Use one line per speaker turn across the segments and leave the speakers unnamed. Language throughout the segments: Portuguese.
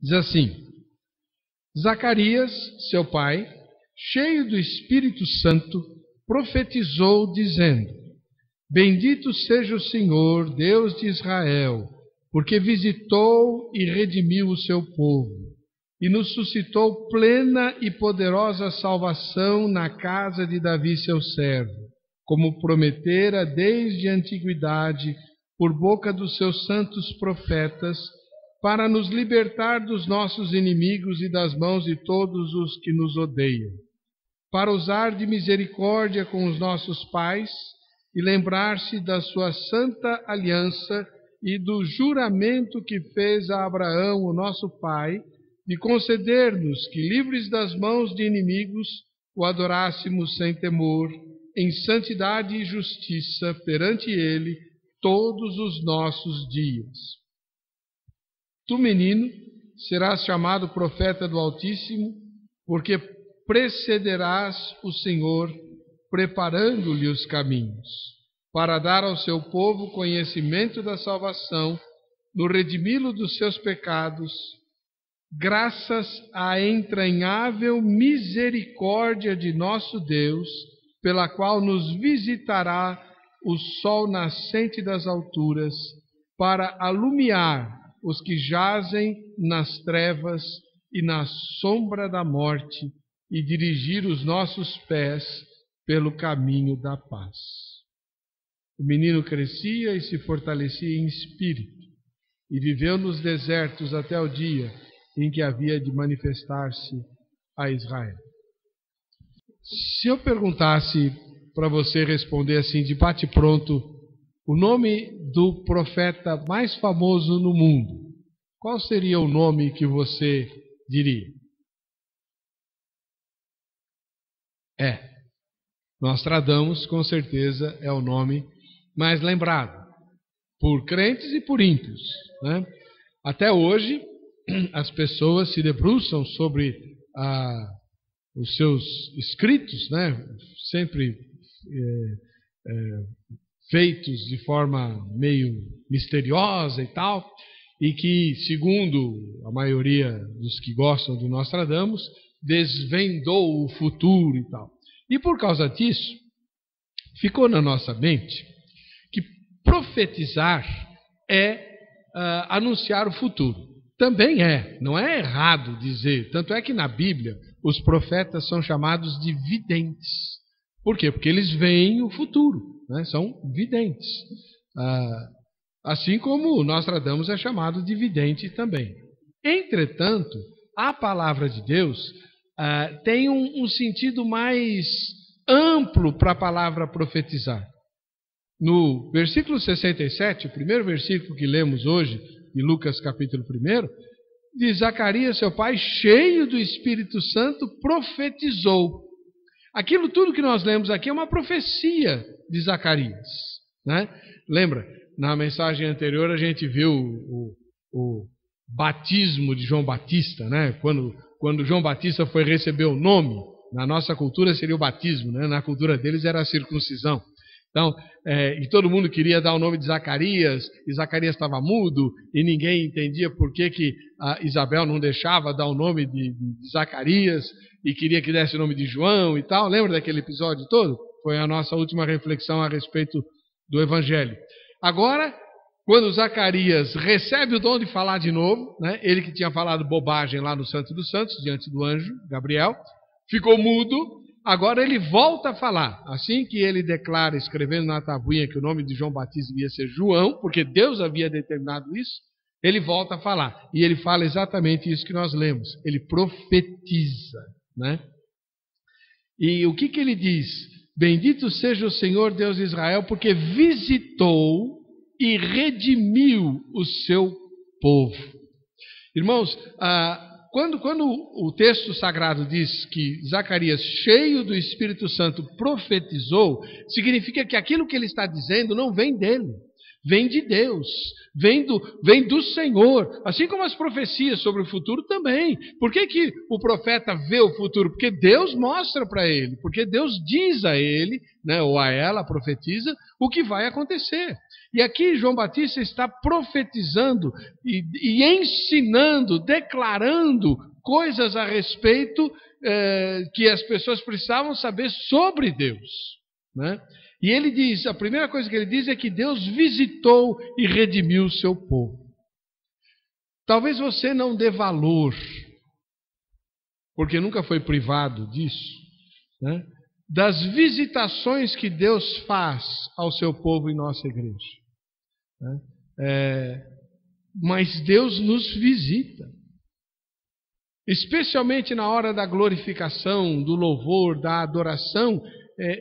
Diz assim: Zacarias, seu pai, cheio do Espírito Santo, profetizou, dizendo: Bendito seja o Senhor, Deus de Israel, porque visitou e redimiu o seu povo, e nos suscitou plena e poderosa salvação na casa de Davi, seu servo, como prometera desde a antiguidade, por boca dos seus santos profetas, para nos libertar dos nossos inimigos e das mãos de todos os que nos odeiam, para usar de misericórdia com os nossos pais e lembrar-se da sua santa aliança e do juramento que fez a Abraão, o nosso pai, de conceder-nos que, livres das mãos de inimigos, o adorássemos sem temor, em santidade e justiça perante ele todos os nossos dias. Tu, menino, serás chamado profeta do Altíssimo, porque precederás o Senhor, preparando-lhe os caminhos, para dar ao seu povo conhecimento da salvação, no redimi-lo dos seus pecados, graças à entranhável misericórdia de nosso Deus, pela qual nos visitará o sol nascente das alturas, para alumiar os que jazem nas trevas e na sombra da morte, e dirigir os nossos pés pelo caminho da paz. O menino crescia e se fortalecia em espírito, e viveu nos desertos até o dia em que havia de manifestar-se a Israel. Se eu perguntasse para você responder assim, de bate-pronto, o nome do profeta mais famoso no mundo, qual seria o nome que você diria? Nostradamus, com certeza, é o nome mais lembrado, por crentes e por ímpios, né? Até hoje, as pessoas se debruçam sobre os seus escritos, né? Sempre feitos de forma meio misteriosa e tal, e que, segundo a maioria dos que gostam do Nostradamus, desvendou o futuro e tal. E por causa disso, ficou na nossa mente que profetizar é anunciar o futuro. Também não é errado dizer, tanto é que na Bíblia os profetas são chamados de videntes. Por quê? Porque eles veem o futuro, né? São videntes. Assim como Nostradamus é chamado de vidente também. Entretanto, a palavra de Deus tem um sentido mais amplo para a palavra profetizar. No versículo 67, o primeiro versículo que lemos hoje, de Lucas capítulo 1, diz: Zacarias, seu pai, cheio do Espírito Santo, profetizou. Aquilo tudo que nós lemos aqui é uma profecia de Zacarias, né? Lembra, na mensagem anterior a gente viu o batismo de João Batista, né? Quando João Batista foi receber o nome, na nossa cultura seria o batismo, né? Na cultura deles era a circuncisão. Então, e todo mundo queria dar o nome de Zacarias, e Zacarias estava mudo, e ninguém entendia por que a Isabel não deixava dar o nome de Zacarias, e queria que desse o nome de João e tal. Lembra daquele episódio todo? Foi a nossa última reflexão a respeito do Evangelho. Agora, quando Zacarias recebe o dom de falar de novo, né, ele que tinha falado bobagem lá no Santo dos Santos, diante do anjo Gabriel, ficou mudo. Agora ele volta a falar. Assim que ele declara, escrevendo na tabuinha, que o nome de João Batista ia ser João, porque Deus havia determinado isso, ele volta a falar. E ele fala exatamente isso que nós lemos. Ele profetiza, né? E o que ele diz? Bendito seja o Senhor Deus de Israel, porque visitou e redimiu o seu povo. Irmãos, quando o texto sagrado diz que Zacarias, cheio do Espírito Santo, profetizou, significa que aquilo que ele está dizendo não vem dele. vem de Deus, vem do Senhor. Assim como as profecias sobre o futuro também. Por que o profeta vê o futuro? Porque Deus mostra para ele, porque Deus diz a ele, né, ou a ela, profetiza, o que vai acontecer. E aqui João Batista está profetizando e ensinando, declarando coisas a respeito que as pessoas precisavam saber sobre Deus, né? E ele diz, a primeira coisa que ele diz é que Deus visitou e redimiu o seu povo. Talvez você não dê valor, porque nunca foi privado disso, né, das visitações que Deus faz ao seu povo em nossa igreja, né? Mas Deus nos visita. Especialmente na hora da glorificação, do louvor, da adoração,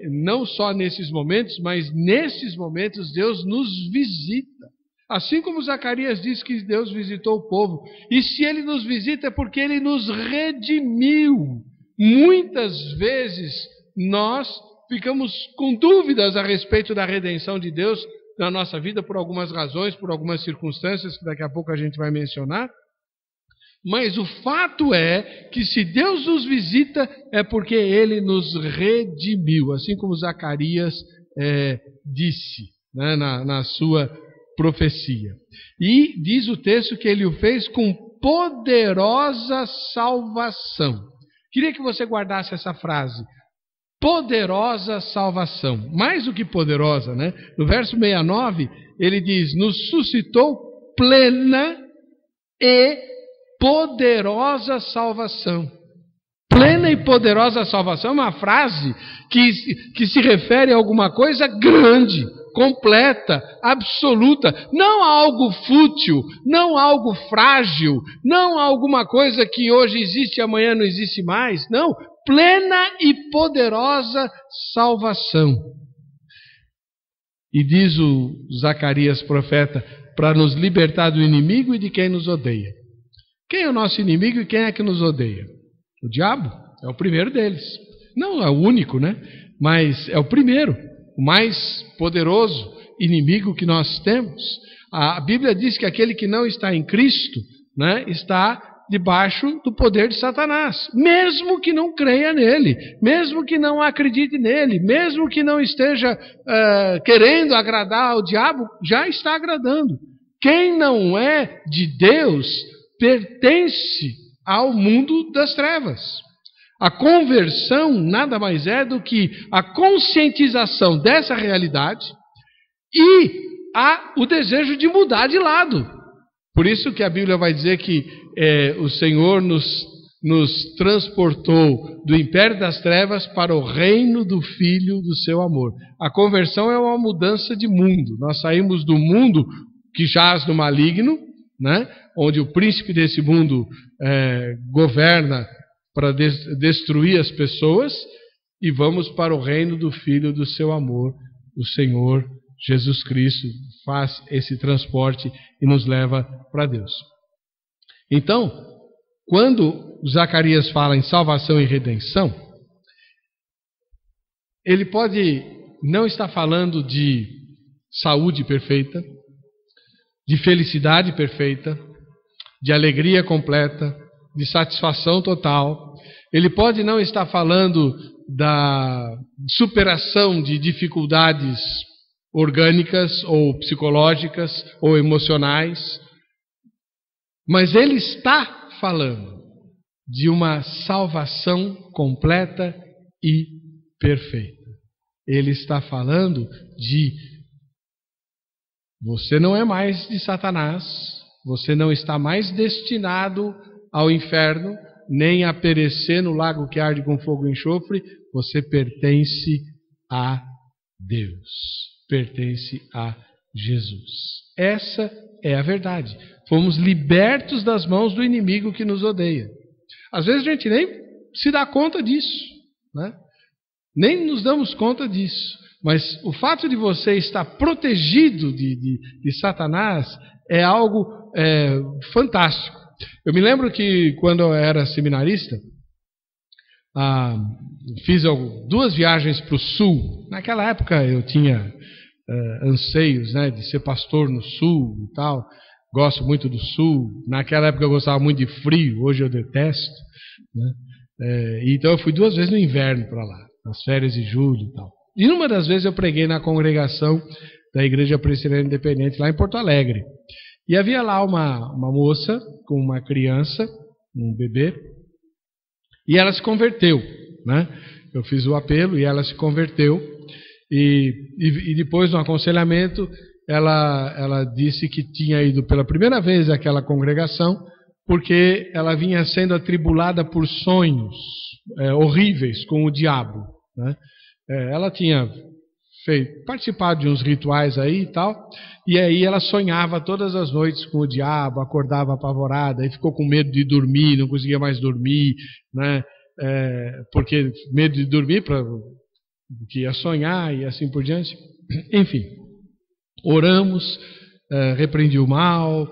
não só nesses momentos, mas nesses momentos Deus nos visita. Assim como Zacarias diz que Deus visitou o povo. E se Ele nos visita é porque Ele nos redimiu. Muitas vezes nós ficamos com dúvidas a respeito da redenção de Deus na nossa vida por algumas razões, por algumas circunstâncias que daqui a pouco a gente vai mencionar. Mas o fato é que se Deus nos visita é porque Ele nos redimiu, assim como Zacarias disse, né, na sua profecia. E diz o texto que Ele o fez com poderosa salvação. Queria que você guardasse essa frase. Poderosa salvação. Mais do que poderosa, né? No verso 69, ele diz, nos suscitou plena e poderosa salvação. Plena e poderosa salvação é uma frase que se refere a alguma coisa grande, completa, absoluta. Não a algo fútil, não a algo frágil, não a alguma coisa que hoje existe e amanhã não existe mais. Não, plena e poderosa salvação. E diz o Zacarias, profeta, para nos libertar do inimigo e de quem nos odeia. Quem é o nosso inimigo e quem é que nos odeia? O diabo é o primeiro deles. Não é o único, né? Mas é o primeiro, o mais poderoso inimigo que nós temos. A Bíblia diz que aquele que não está em Cristo, né, está debaixo do poder de Satanás. Mesmo que não creia nele, mesmo que não acredite nele, mesmo que não esteja querendo agradar ao diabo, já está agradando. Quem não é de Deus pertence ao mundo das trevas. A conversão nada mais é do que a conscientização dessa realidade e o desejo de mudar de lado. Por isso que a Bíblia vai dizer que o Senhor nos transportou do império das trevas para o reino do Filho do seu amor. A conversão é uma mudança de mundo. Nós saímos do mundo que jaz no maligno, né, onde o príncipe desse mundo governa para destruir as pessoas, e vamos para o reino do Filho do seu amor. O Senhor Jesus Cristo faz esse transporte e nos leva para Deus. Então, quando Zacarias fala em salvação e redenção, ele pode não estar falando de saúde perfeita, de felicidade perfeita, de alegria completa, de satisfação total. Ele pode não estar falando da superação de dificuldades orgânicas ou psicológicas ou emocionais, mas ele está falando de uma salvação completa e perfeita. Ele está falando de você não é mais de Satanás, você não está mais destinado ao inferno, nem a perecer no lago que arde com fogo e enxofre, você pertence a Deus, pertence a Jesus. Essa é a verdade. Fomos libertos das mãos do inimigo que nos odeia. Às vezes a gente nem se dá conta disso, né? Nem nos damos conta disso. Mas o fato de você estar protegido de Satanás é algo fantástico. Eu me lembro que quando eu era seminarista, fiz 2 viagens para o sul. Naquela época eu tinha anseios, né, de ser pastor no sul e tal. Gosto muito do sul. Naquela época eu gostava muito de frio, hoje eu detesto, né? Então eu fui 2 vezes no inverno para lá, nas férias de julho e tal. E uma das vezes eu preguei na congregação da Igreja Presbiteriana Independente, lá em Porto Alegre. E havia lá uma moça com uma criança, um bebê, e ela se converteu, né? Eu fiz o apelo e ela se converteu. E depois, no aconselhamento, ela disse que tinha ido pela primeira vez àquela congregação porque ela vinha sendo atribulada por sonhos horríveis com o diabo, né? Ela tinha participado de uns rituais aí e tal, e aí ela sonhava todas as noites com o diabo, acordava apavorada, e ficou com medo de dormir, não conseguia mais dormir, né? Porque medo de dormir, porque ia sonhar e assim por diante. Enfim, oramos, repreendi o mal,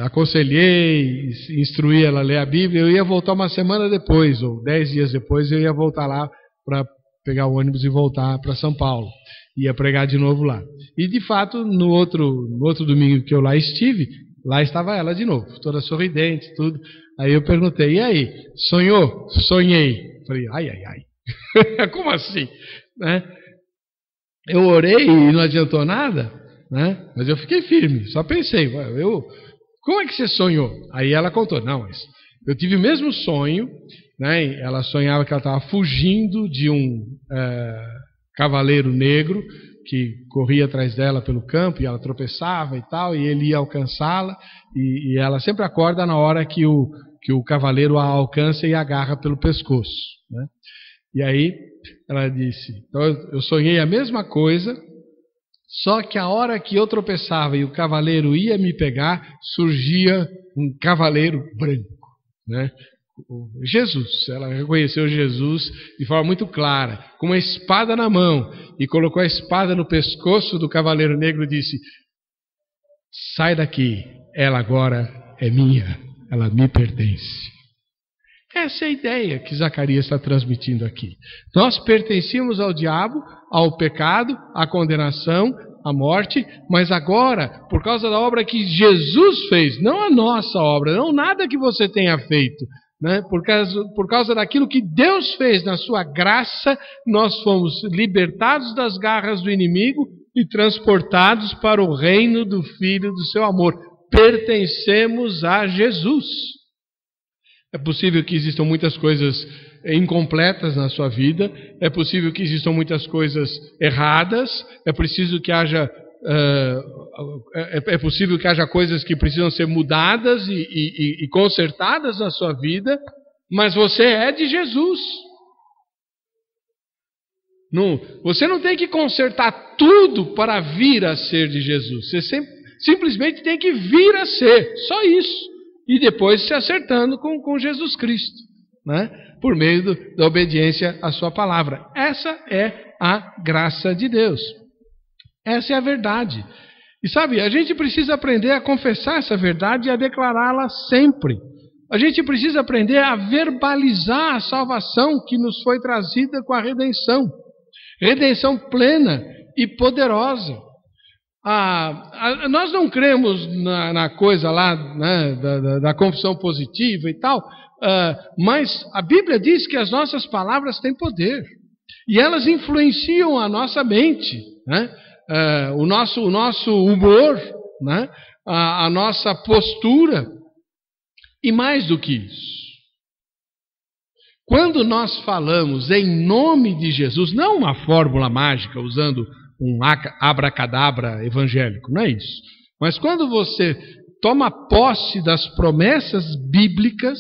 aconselhei, instruí ela a ler a Bíblia. Eu ia voltar uma semana depois, ou 10 dias depois, eu ia voltar lá para pegar o ônibus e voltar para São Paulo. Ia pregar de novo lá. E de fato, no outro domingo que eu lá estive, lá estava ela de novo, toda sorridente, tudo. Aí eu perguntei, e aí, sonhou? Sonhei. Falei, ai. Como assim? Né? Eu orei e não adiantou nada, né? Mas eu fiquei firme, só pensei, como é que você sonhou? Aí ela contou, não, mas eu tive o mesmo sonho, né? Ela sonhava que ela estava fugindo de um cavaleiro negro que corria atrás dela pelo campo e ela tropeçava e tal, e ele ia alcançá-la, e ela sempre acorda na hora que o cavaleiro a alcança e agarra pelo pescoço, né? E aí ela disse, então eu sonhei a mesma coisa, só que a hora que eu tropeçava e o cavaleiro ia me pegar, surgia um cavaleiro branco, né? Jesus, ela reconheceu Jesus de forma muito clara, com uma espada na mão, e colocou a espada no pescoço do cavaleiro negro e disse, sai daqui, ela agora é minha, ela me pertence. Essa é a ideia que Zacarias está transmitindo aqui. Nós pertencíamos ao diabo, ao pecado, à condenação, à morte, mas agora, por causa da obra que Jesus fez, não a nossa obra, não nada que você tenha feito, né? Por causa daquilo que Deus fez na sua graça, nós fomos libertados das garras do inimigo e transportados para o reino do Filho do seu amor. Pertencemos a Jesus. É possível que existam muitas coisas incompletas na sua vida, é possível que existam muitas coisas erradas, é possível que haja coisas que precisam ser mudadas e consertadas na sua vida, mas você é de Jesus. Você não tem que consertar tudo para vir a ser de Jesus. Você simplesmente tem que vir a ser, só isso. E depois se acertando com Jesus Cristo, né? Por meio da obediência à sua palavra. Essa é a graça de Deus. Essa é a verdade. E sabe, a gente precisa aprender a confessar essa verdade e a declará-la sempre. A gente precisa aprender a verbalizar a salvação que nos foi trazida com a redenção. Redenção plena e poderosa. Nós não cremos na coisa lá, né, da confissão positiva e tal, mas a Bíblia diz que as nossas palavras têm poder e elas influenciam a nossa mente, né, o nosso humor, né, a nossa postura, e mais do que isso. Quando nós falamos em nome de Jesus, não uma fórmula mágica usando um abracadabra evangélico, não é isso. Mas quando você toma posse das promessas bíblicas,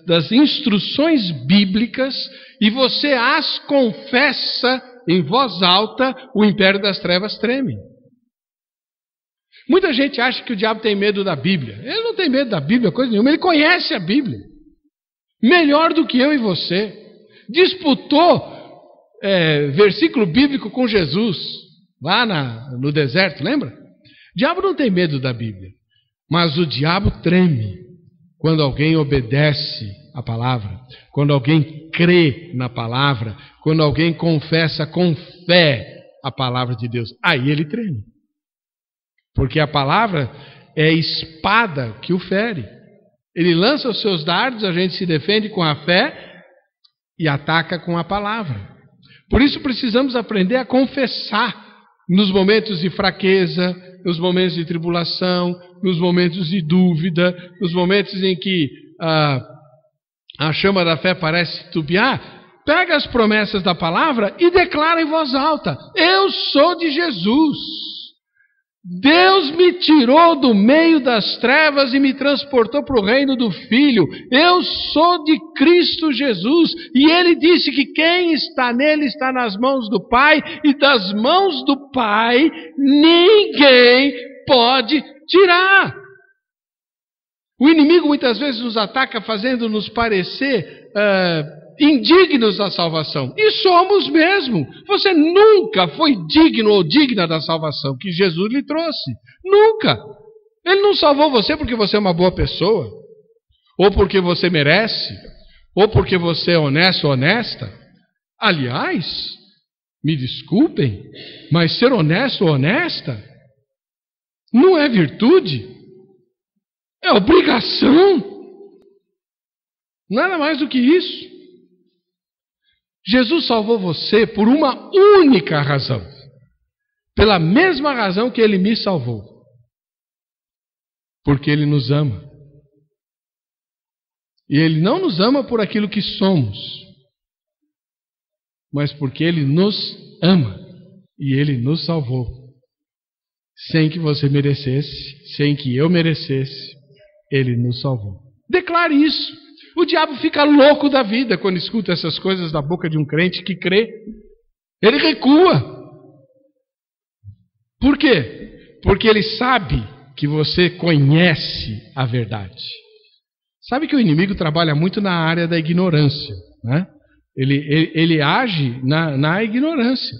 das instruções bíblicas, e você as confessa em voz alta, o império das trevas treme. Muita gente acha que o diabo tem medo da Bíblia. Ele não tem medo da Bíblia, coisa nenhuma. Ele conhece a Bíblia melhor do que eu e você. Disputou versículo bíblico com Jesus, lá no deserto, lembra? O diabo não tem medo da Bíblia, mas o diabo treme quando alguém obedece a palavra, quando alguém crê na palavra, quando alguém confessa com fé a palavra de Deus, aí ele treme. Porque a palavra é a espada que o fere. Ele lança os seus dardos, a gente se defende com a fé e ataca com a palavra. Por isso precisamos aprender a confessar nos momentos de fraqueza, nos momentos de tribulação, nos momentos de dúvida, nos momentos em que a chama da fé parece titubear. Pega as promessas da palavra e declara em voz alta: eu sou de Jesus. Deus me tirou do meio das trevas e me transportou para o reino do Filho. Eu sou de Cristo Jesus. E Ele disse que quem está nele está nas mãos do Pai. E das mãos do Pai ninguém pode tirar. O inimigo muitas vezes nos ataca fazendo-nos parecer indignos da salvação. E somos mesmo. Você nunca foi digno ou digna da salvação que Jesus lhe trouxe. Nunca. Ele não salvou você porque você é uma boa pessoa, ou porque você merece, ou porque você é honesto ou honesta. Aliás, me desculpem, mas ser honesto ou honesta não é virtude, é obrigação. Nada mais do que isso. Jesus salvou você por uma única razão. Pela mesma razão que Ele me salvou. Porque Ele nos ama. E Ele não nos ama por aquilo que somos, mas porque Ele nos ama. E Ele nos salvou. Sem que você merecesse, sem que eu merecesse, Ele nos salvou. Declare isso. O diabo fica louco da vida quando escuta essas coisas da boca de um crente que crê. Ele recua. Por quê? Porque ele sabe que você conhece a verdade. Sabe que o inimigo trabalha muito na área da ignorância, né? Ele age na ignorância.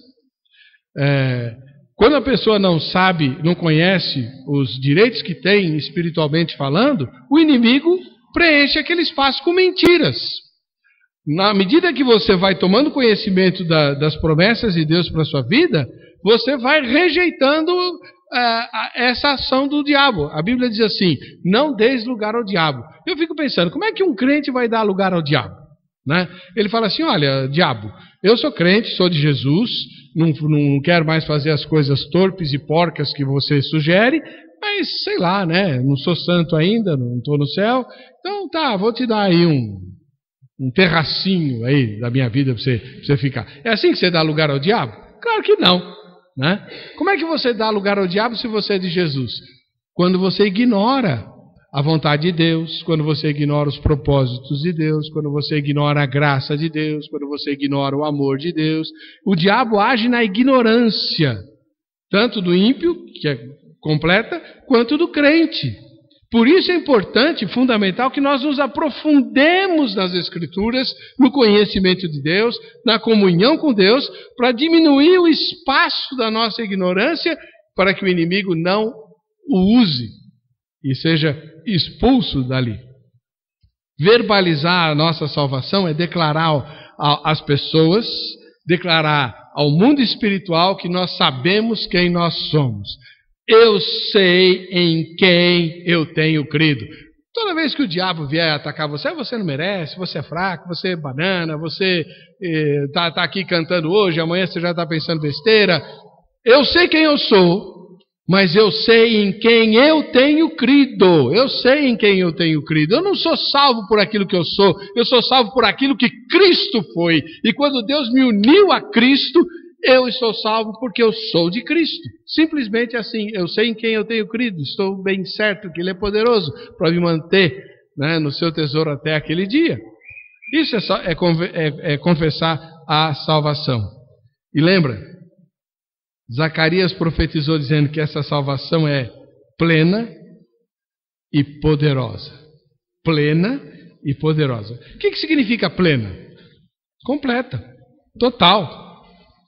Quando a pessoa não sabe, não conhece os direitos que tem espiritualmente falando, o inimigo preenche aquele espaço com mentiras. Na medida que você vai tomando conhecimento das promessas de Deus para a sua vida, você vai rejeitando essa ação do diabo. A Bíblia diz assim: não deis lugar ao diabo. Eu fico pensando, como é que um crente vai dar lugar ao diabo? Né? Ele fala assim: olha, diabo, eu sou crente, sou de Jesus, não quero mais fazer as coisas torpes e porcas que você sugere, mas sei lá, né? Não sou santo ainda, não estou no céu. Então tá, vou te dar aí um terracinho aí da minha vida para você ficar. É assim que você dá lugar ao diabo? Claro que não, né? Como é que você dá lugar ao diabo se você é de Jesus? Quando você ignora a vontade de Deus, quando você ignora os propósitos de Deus, quando você ignora a graça de Deus, quando você ignora o amor de Deus. O diabo age na ignorância, tanto do ímpio, que é completa, quanto do crente. Por isso é importante, fundamental, que nós nos aprofundemos nas Escrituras, no conhecimento de Deus, na comunhão com Deus, para diminuir o espaço da nossa ignorância, para que o inimigo não o use e seja expulso dali. Verbalizar a nossa salvação é declarar às pessoas, declarar ao mundo espiritual que nós sabemos quem nós somos. Eu sei em quem eu tenho crido. Toda vez que o diabo vier atacar você, você não merece, você é fraco, você é banana, você tá aqui cantando hoje, amanhã você já está pensando besteira. Eu sei quem eu sou, mas eu sei em quem eu tenho crido. Eu sei em quem eu tenho crido. Eu não sou salvo por aquilo que eu sou salvo por aquilo que Cristo foi. E quando Deus me uniu a Cristo, eu estou salvo porque eu sou de Cristo. Simplesmente assim, eu sei em quem eu tenho crido, estou bem certo que Ele é poderoso para me manter, né, no seu tesouro até aquele dia. Isso é confessar a salvação. E lembra, Zacarias profetizou dizendo que essa salvação é plena e poderosa. Plena e poderosa. O que significa plena? Completa, total.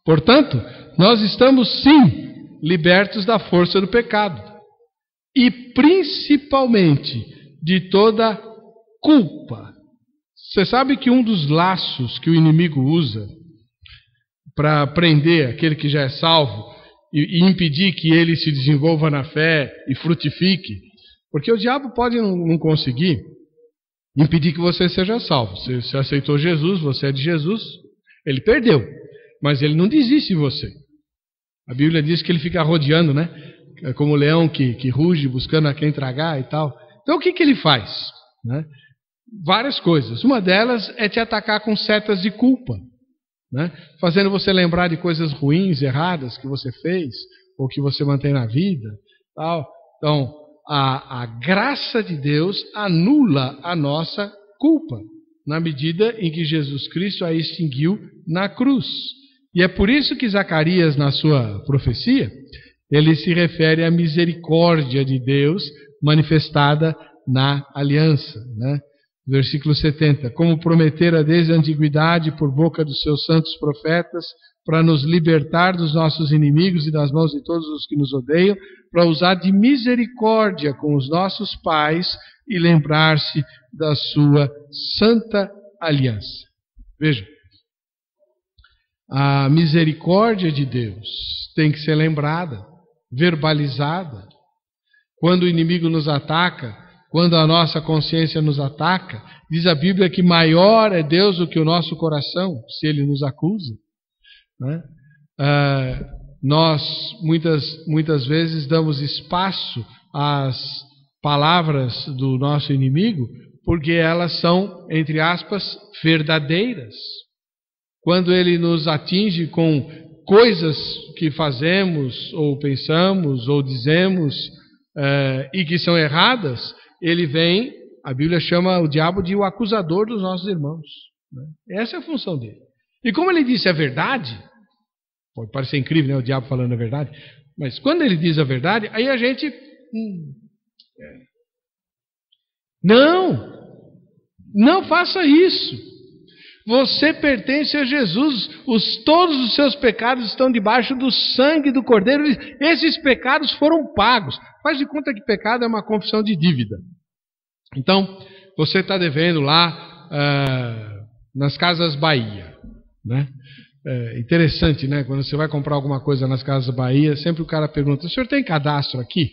Portanto, nós estamos sim libertos da força do pecado e principalmente de toda culpa. Você sabe que um dos laços que o inimigo usa para prender aquele que já é salvo e impedir que ele se desenvolva na fé e frutifique, porque o diabo pode não conseguir impedir que você seja salvo. Você aceitou Jesus, você é de Jesus, ele perdeu, mas ele não desiste de você. A Bíblia diz que ele fica rodeando, né? Como o leão que ruge buscando a quem tragar e tal. Então o que ele faz? Né? Várias coisas. Uma delas é te atacar com setas de culpa, né? Fazendo você lembrar de coisas ruins, erradas que você fez ou que você mantém na vida, tal. Então a graça de Deus anula a nossa culpa na medida em que Jesus Cristo a extinguiu na cruz. E é por isso que Zacarias, na sua profecia, ele se refere à misericórdia de Deus manifestada na aliança, né? Versículo 70. Como prometera desde a antiguidade por boca dos seus santos profetas, para nos libertar dos nossos inimigos e das mãos de todos os que nos odeiam, para usar de misericórdia com os nossos pais e lembrar-se da sua santa aliança. Veja, a misericórdia de Deus tem que ser lembrada, verbalizada. Quando o inimigo nos ataca, quando a nossa consciência nos ataca, diz a Bíblia que maior é Deus do que o nosso coração, se ele nos acusa, né? Nós muitas vezes damos espaço às palavras do nosso inimigo, porque elas são, entre aspas, verdadeiras. Quando ele nos atinge com coisas que fazemos, ou pensamos, ou dizemos, e que são erradas, ele vem, a Bíblia chama o diabo de o acusador dos nossos irmãos, né? Essa é a função dele. E como ele disse a verdade, pode parecer incrível, né, o diabo falando a verdade, mas quando ele diz a verdade, aí a gente... Não faça isso. Você pertence a Jesus. Todos os seus pecados estão debaixo do sangue do Cordeiro. Esses pecados foram pagos. Faz de conta que pecado é uma confissão de dívida. Então, você está devendo lá nas Casas Bahia, né? Interessante, né? Quando você vai comprar alguma coisa nas Casas Bahia, sempre o cara pergunta: o senhor tem cadastro aqui?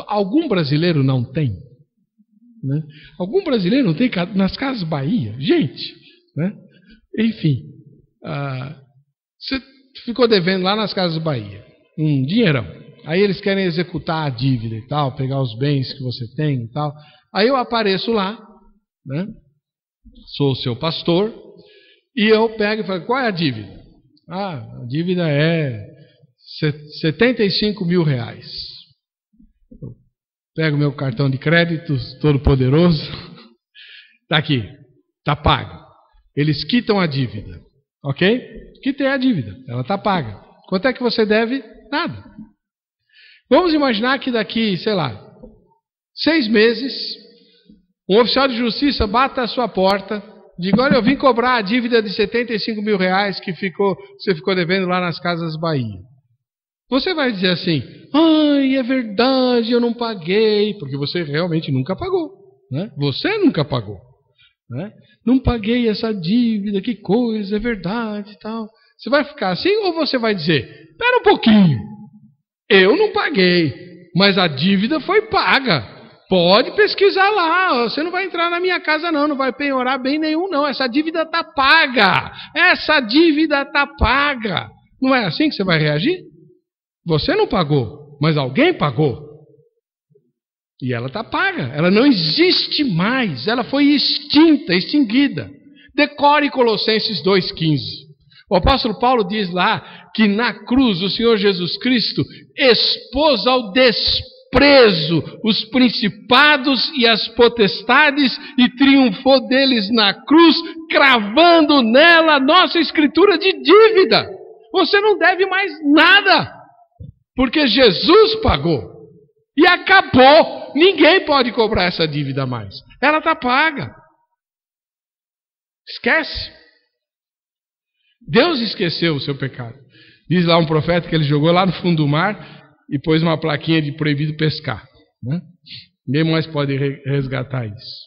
Algum brasileiro não tem? Né? Algum brasileiro não tem nas Casas Bahia? Gente, né? Enfim, você ficou devendo lá nas Casas Bahia um dinheirão. Aí eles querem executar a dívida e tal, pegar os bens que você tem e tal. Aí eu apareço lá, né? Sou o seu pastor, e eu pego e falo: qual é a dívida? A dívida é R$75 mil. Eu pego meu cartão de crédito, todo poderoso, está aqui, está pago. Eles quitam a dívida, ok? Quitei a dívida, ela está paga. Quanto é que você deve? Nada. Vamos imaginar que daqui, 6 meses, um oficial de justiça bata a sua porta, diga: olha, eu vim cobrar a dívida de R$75 mil que você ficou devendo lá nas Casas Bahia. Você vai dizer assim: ai, é verdade, eu não paguei, porque você realmente nunca pagou, né? Você nunca pagou, né? Não paguei essa dívida, que coisa, é verdade e tal. Você vai ficar assim, ou você vai dizer: espera um pouquinho, eu não paguei, mas a dívida foi paga. Pode pesquisar lá, você não vai entrar na minha casa não vai penhorar bem nenhum não, essa dívida está paga, essa dívida está paga. Não é assim que você vai reagir? Você não pagou, mas alguém pagou. E ela está paga, ela não existe mais, ela foi extinguida. Decore Colossenses 2,15. O apóstolo Paulo diz lá que na cruz o Senhor Jesus Cristo expôs ao desprezo os principados e as potestades e triunfou deles na cruz, cravando nela a nossa escritura de dívida. Você não deve mais nada, porque Jesus pagou e acabou. Ninguém pode cobrar essa dívida mais, ela está paga. Esquece. Deus esqueceu o seu pecado. Diz lá um profeta que ele jogou lá no fundo do mar e pôs uma plaquinha de proibido pescar, né? Ninguém mais pode resgatar isso.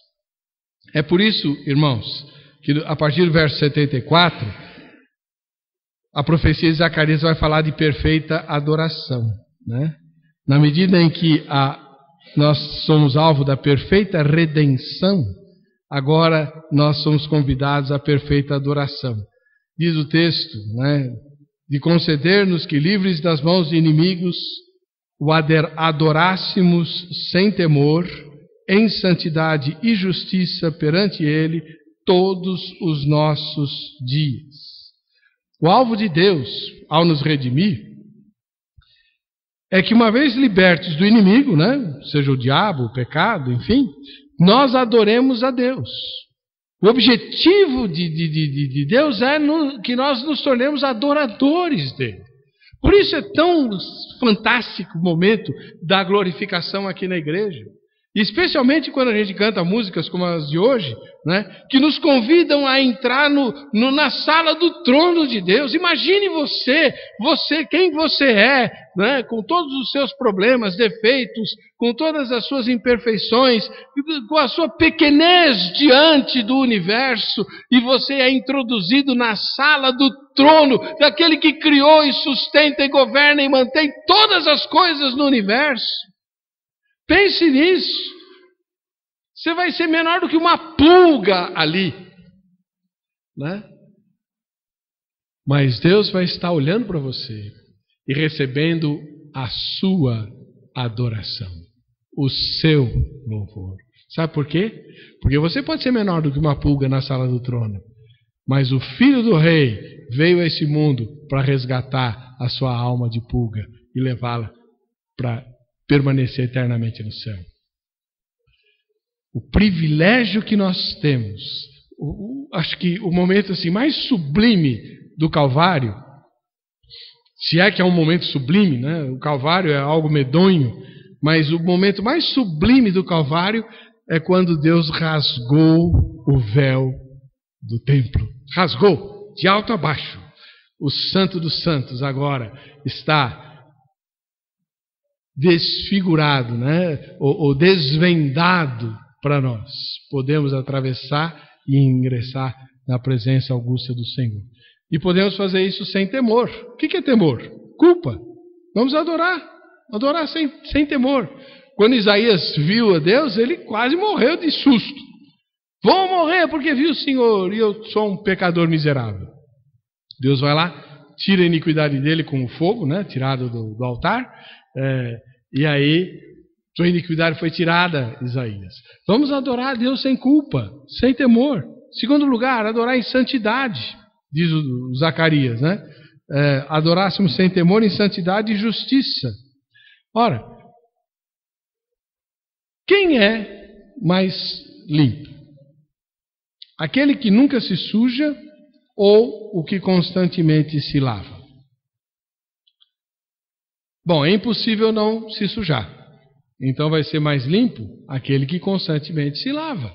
É por isso, irmãos, que a partir do verso 74, a profecia de Zacarias vai falar de perfeita adoração, né? Na medida em que nós somos alvo da perfeita redenção, agora nós somos convidados à perfeita adoração. Diz o texto, né, de conceder-nos que, livres das mãos de inimigos, o adorássemos sem temor, em santidade e justiça perante Ele todos os nossos dias. O alvo de Deus, ao nos redimir, é que, uma vez libertos do inimigo, né, seja o diabo, o pecado, enfim, nós adoremos a Deus. O objetivo de Deus é que nós nos tornemos adoradores dele. Por isso é tão fantástico o momento da glorificação aqui na igreja. E especialmente quando a gente canta músicas como as de hoje, né, que nos convidam a entrar na sala do trono de Deus. Imagine você, quem você é, né, com todos os seus problemas, defeitos, com todas as suas imperfeições, com a sua pequenez diante do universo, e você é introduzido na sala do trono daquele que criou e sustenta e governa e mantém todas as coisas no universo. Pense nisso. Você vai ser menor do que uma pulga ali, né? Mas Deus vai estar olhando para você e recebendo a sua adoração, o seu louvor. Sabe por quê? Porque você pode ser menor do que uma pulga na sala do trono, mas o Filho do Rei veio a esse mundo para resgatar a sua alma de pulga e levá-la para permanecer eternamente no céu. O privilégio que nós temos, acho que o momento assim mais sublime do Calvário, se é que é um momento sublime, né? O Calvário é algo medonho, mas o momento mais sublime do Calvário é quando Deus rasgou o véu do templo. Rasgou, de alto a baixo. O Santo dos Santos agora está desfigurado, né? ou desvendado para nós. Podemos atravessar e ingressar na presença augusta do Senhor. E podemos fazer isso sem temor. O que é temor? Culpa. Vamos adorar sem temor. Quando Isaías viu a Deus, ele quase morreu de susto. Vou morrer porque vi o Senhor e eu sou um pecador miserável. Deus vai lá, tira a iniquidade dele com o fogo, né? Tirado do altar. E aí, sua iniquidade foi tirada, Isaías. Vamos adorar a Deus sem culpa, sem temor. Segundo lugar, adorar em santidade, diz o Zacarias, né? Adorássemos sem temor, em santidade e justiça. Ora, quem é mais limpo? Aquele que nunca se suja ou o que constantemente se lava? Bom, é impossível não se sujar. Então vai ser mais limpo aquele que constantemente se lava.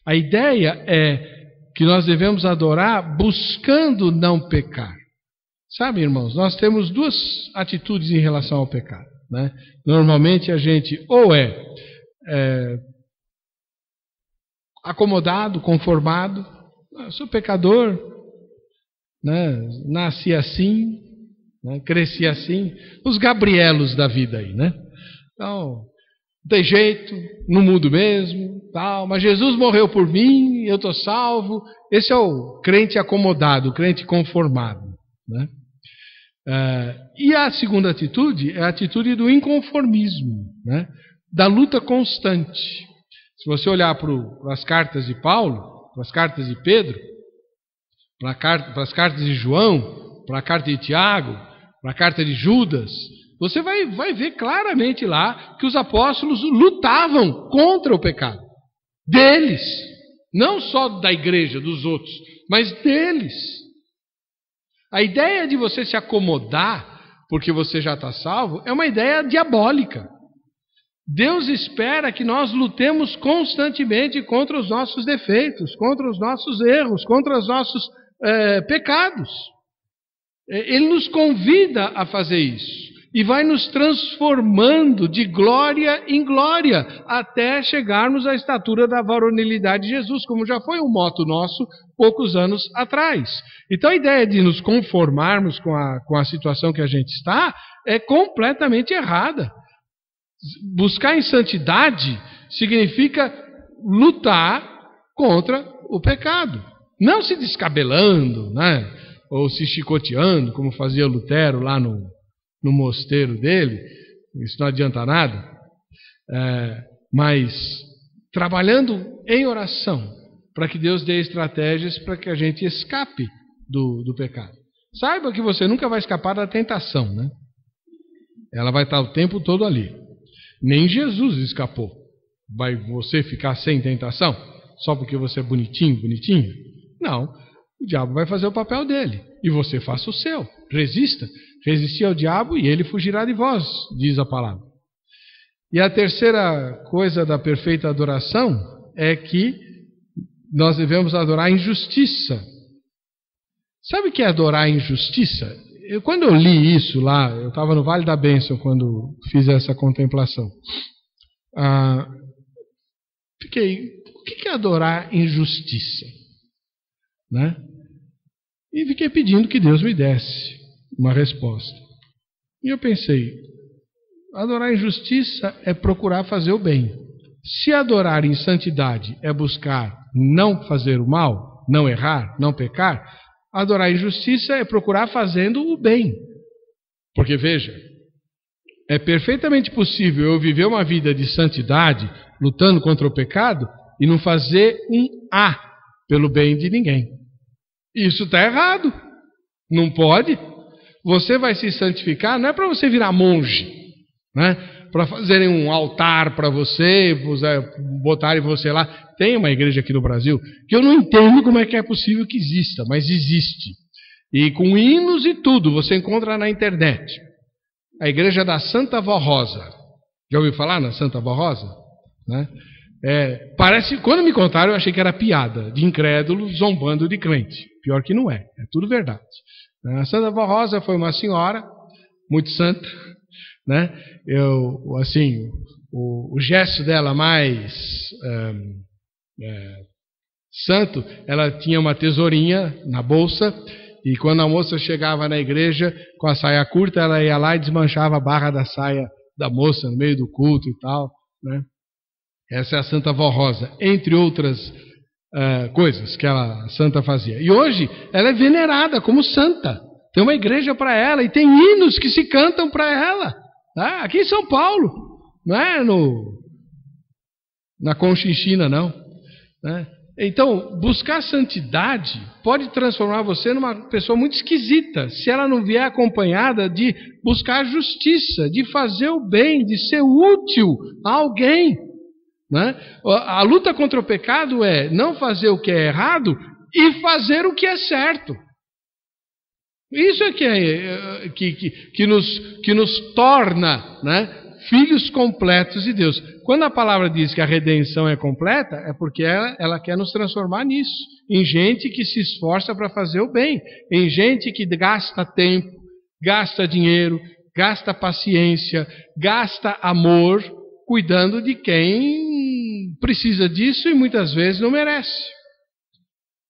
A ideia é que nós devemos adorar buscando não pecar. Sabe, irmãos, nós temos duas atitudes em relação ao pecado, né? Normalmente a gente ou é acomodado, conformado. Eu sou pecador, né? Nasci assim, né? Cresci assim. Os Gabrielos da vida aí, né? Então, não tem jeito, não mudo mesmo, tal, mas Jesus morreu por mim, eu estou salvo. Esse é o crente acomodado, o crente conformado, né? E a segunda atitude é a atitude do inconformismo, né? Da luta constante. Se você olhar para as cartas de Paulo, para as cartas de Pedro, para as cartas de João, para a carta de Tiago, para a carta de Judas, você vai ver claramente lá que os apóstolos lutavam contra o pecado. Deles. Não só da igreja, dos outros, mas deles. A ideia de você se acomodar porque você já está salvo é uma ideia diabólica. Deus espera que nós lutemos constantemente contra os nossos defeitos, contra os nossos erros, contra os nossos pecados. Ele nos convida a fazer isso. e vai nos transformando de glória em glória, até chegarmos à estatura da varonilidade de Jesus, como já foi um moto nosso poucos anos atrás. Então a ideia de nos conformarmos com a situação que a gente está é completamente errada. Buscar em santidade significa lutar contra o pecado. Não se descabelando, né? Ou se chicoteando, como fazia Lutero lá no mosteiro dele. Isso não adianta nada. Mas trabalhando em oração, para que Deus dê estratégias para que a gente escape do pecado. Saiba que você nunca vai escapar da tentação, né? Ela vai estar o tempo todo ali. Nem Jesus escapou. Vai você ficar sem tentação? Só porque você é bonitinho, bonitinho? Não. O diabo vai fazer o papel dele. E você faça o seu. Resista. Resistir ao diabo e ele fugirá de vós, diz a palavra. E a terceira coisa da perfeita adoração é que nós devemos adorar em justiça. Sabe o que é adorar em justiça? Quando eu li isso lá, eu estava no Vale da Bênção quando fiz essa contemplação. O que é adorar em justiça? Né? E fiquei pedindo que Deus me desse uma resposta. E eu pensei, adorar em justiça é procurar fazer o bem. Se adorar em santidade é buscar não fazer o mal, não errar, não pecar, adorar em justiça é procurar fazendo o bem. Porque veja, é perfeitamente possível eu viver uma vida de santidade, lutando contra o pecado, e não fazer um A pelo bem de ninguém. Isso está errado. Não pode. Você vai se santificar, não é para você virar monge, né? Para fazerem um altar para você, botarem você lá. Tem uma igreja aqui no Brasil que eu não entendo como é que é possível que exista, mas existe. E com hinos e tudo, você encontra na internet. A igreja da Santa Vó Rosa. Já ouviu falar na Santa Vó Rosa? Né? Parece, quando me contaram, eu achei que era piada de incrédulo zombando de crente. Pior que não é, é tudo verdade. A Santa Vó Rosa foi uma senhora muito santa, né? O gesto dela mais santo, ela tinha uma tesourinha na bolsa, e quando a moça chegava na igreja com a saia curta, ela ia lá e desmanchava a barra da saia da moça no meio do culto e tal, né? Essa é a Santa Vó Rosa, entre outras coisas que a santa fazia. E hoje ela é venerada como santa. Tem uma igreja para ela e tem hinos que se cantam para ela. Tá? Aqui em São Paulo, não é na Conchinchina, não. Né? Então, buscar santidade pode transformar você numa pessoa muito esquisita, se ela não vier acompanhada de buscar justiça, de fazer o bem, de ser útil a alguém. Né? A luta contra o pecado é não fazer o que é errado e fazer o que é certo. Isso é que nos torna, né, filhos completos de Deus. Quando a palavra diz que a redenção é completa, é porque ela quer nos transformar nisso. Em gente que se esforça para fazer o bem. Em gente que gasta tempo, gasta dinheiro, gasta paciência, gasta amor, cuidando de quem precisa disso e muitas vezes não merece.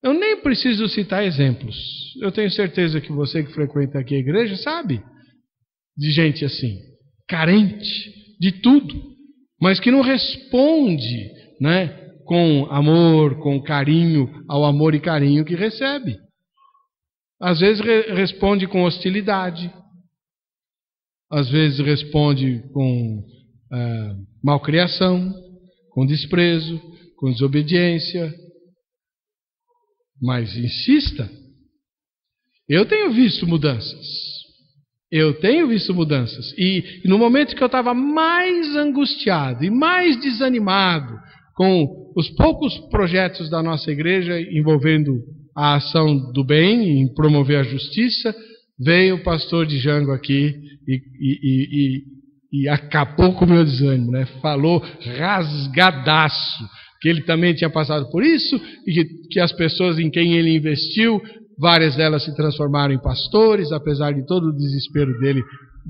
Eu nem preciso citar exemplos. Eu tenho certeza que você que frequenta aqui a igreja sabe de gente assim, carente de tudo, mas que não responde, né, com amor, com carinho, ao amor e carinho que recebe. Às vezes responde com hostilidade, às vezes responde com malcriação, com desprezo, com desobediência. Mas insista. Eu tenho visto mudanças. E no momento que eu estava mais angustiado e mais desanimado com os poucos projetos da nossa igreja envolvendo a ação do bem, em promover a justiça, veio o pastor Django aqui e acabou com o meu desânimo, né? Falou rasgadaço que ele também tinha passado por isso, e que as pessoas em quem ele investiu, várias delas se transformaram em pastores, apesar de todo o desespero dele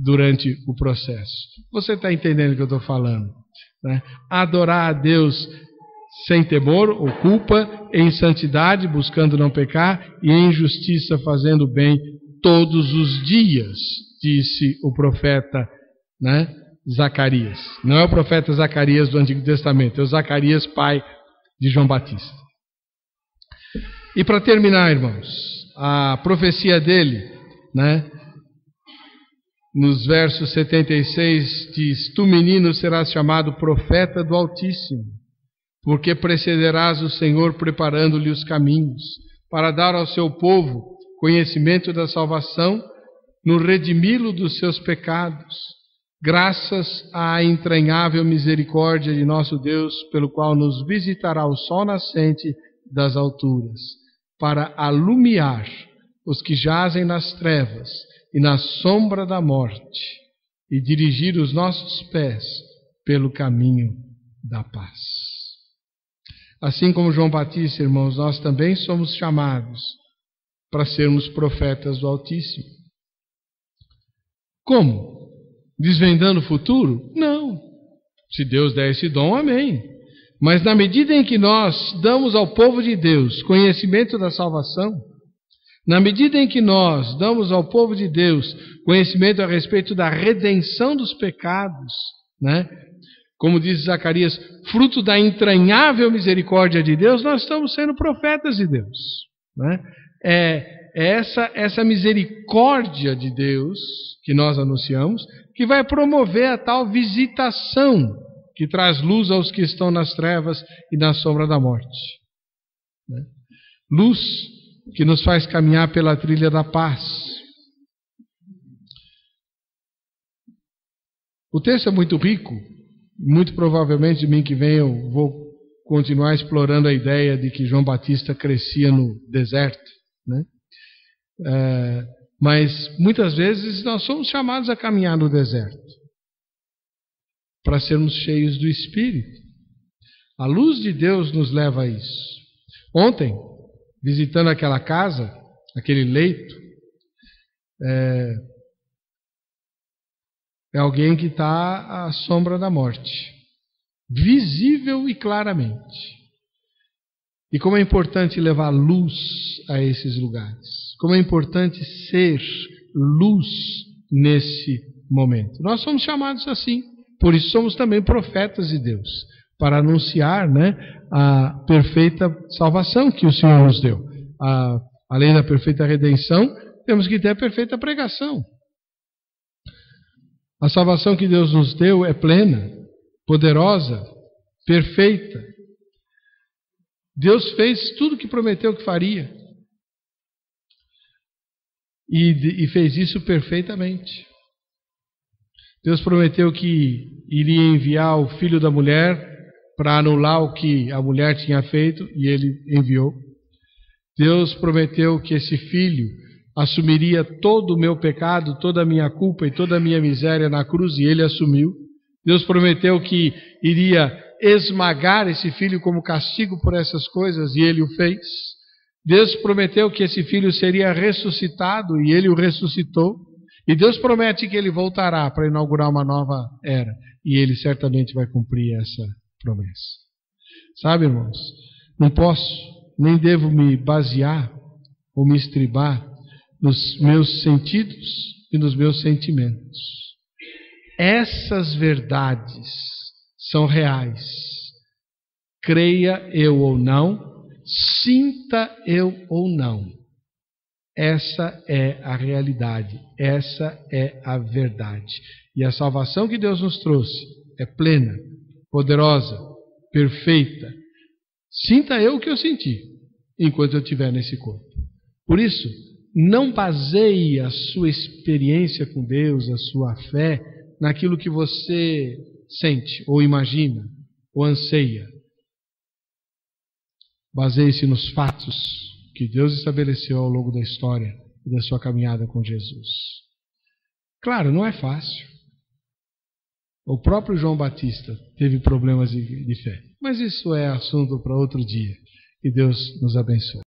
durante o processo. Você está entendendo o que eu estou falando, né? Adorar a Deus sem temor ou culpa, em santidade, buscando não pecar, e em justiça, fazendo bem todos os dias, disse o profeta, né, Zacarias. Não é o profeta Zacarias do Antigo Testamento, é o Zacarias, pai de João Batista. E para terminar, irmãos, a profecia dele, né, nos versos 76 diz: Tu, menino, serás chamado profeta do Altíssimo, porque precederás o Senhor preparando-lhe os caminhos, para dar ao seu povo conhecimento da salvação, no redimi-lo dos seus pecados, graças à entranhável misericórdia de nosso Deus, pelo qual nos visitará o sol nascente das alturas, para alumiar os que jazem nas trevas e na sombra da morte, e dirigir os nossos pés pelo caminho da paz. Assim como João Batista, irmãos, nós também somos chamados para sermos profetas do Altíssimo. Como? Desvendando o futuro? Não. Se Deus der esse dom, amém. Mas na medida em que nós damos ao povo de Deus conhecimento da salvação, na medida em que nós damos ao povo de Deus conhecimento a respeito da redenção dos pecados, né? Como diz Zacarias, fruto da entranhável misericórdia de Deus, nós estamos sendo profetas de Deus, né? Essa misericórdia de Deus que nós anunciamos, que vai promover a tal visitação que traz luz aos que estão nas trevas e na sombra da morte, né? Luz que nos faz caminhar pela trilha da paz. O texto é muito rico, muito provavelmente de mim que vem eu vou continuar explorando a ideia de que João Batista crescia no deserto, né? Mas muitas vezes nós somos chamados a caminhar no deserto para sermos cheios do Espírito. A luz de Deus nos leva a isso. Ontem, visitando aquela casa, aquele leito, é alguém que está à sombra da morte, visível e claramente. E como é importante levar luz a esses lugares. Como é importante ser luz nesse momento. Nós somos chamados assim. Por isso somos também profetas de Deus. Para anunciar, né, a perfeita salvação que o Senhor nos deu. Além da perfeita redenção, temos que ter a perfeita pregação. A salvação que Deus nos deu é plena, poderosa, perfeita. Deus fez tudo o que prometeu que faria. E fez isso perfeitamente. Deus prometeu que iria enviar o filho da mulher para anular o que a mulher tinha feito, e ele enviou. Deus prometeu que esse filho assumiria todo o meu pecado, toda a minha culpa e toda a minha miséria na cruz, e ele assumiu. Deus prometeu que iria esmagar esse filho como castigo por essas coisas, e ele o fez. Deus prometeu que esse filho seria ressuscitado, e ele o ressuscitou. E Deus promete que ele voltará para inaugurar uma nova era, e ele certamente vai cumprir essa promessa. Sabe, irmãos, não posso, nem devo me basear ou me estribar nos meus sentidos e nos meus sentimentos. Essas verdades são reais. Creia eu ou não, sinta eu ou não. Essa é a realidade, essa é a verdade. E a salvação que Deus nos trouxe é plena, poderosa, perfeita. Sinta eu o que eu senti enquanto eu estiver nesse corpo. Por isso, não baseie a sua experiência com Deus, a sua fé, naquilo que você sente, ou imagina, ou anseia. Baseie-se nos fatos que Deus estabeleceu ao longo da história e da sua caminhada com Jesus. Claro, não é fácil. O próprio João Batista teve problemas de fé. Mas isso é assunto para outro dia. Que Deus nos abençoe.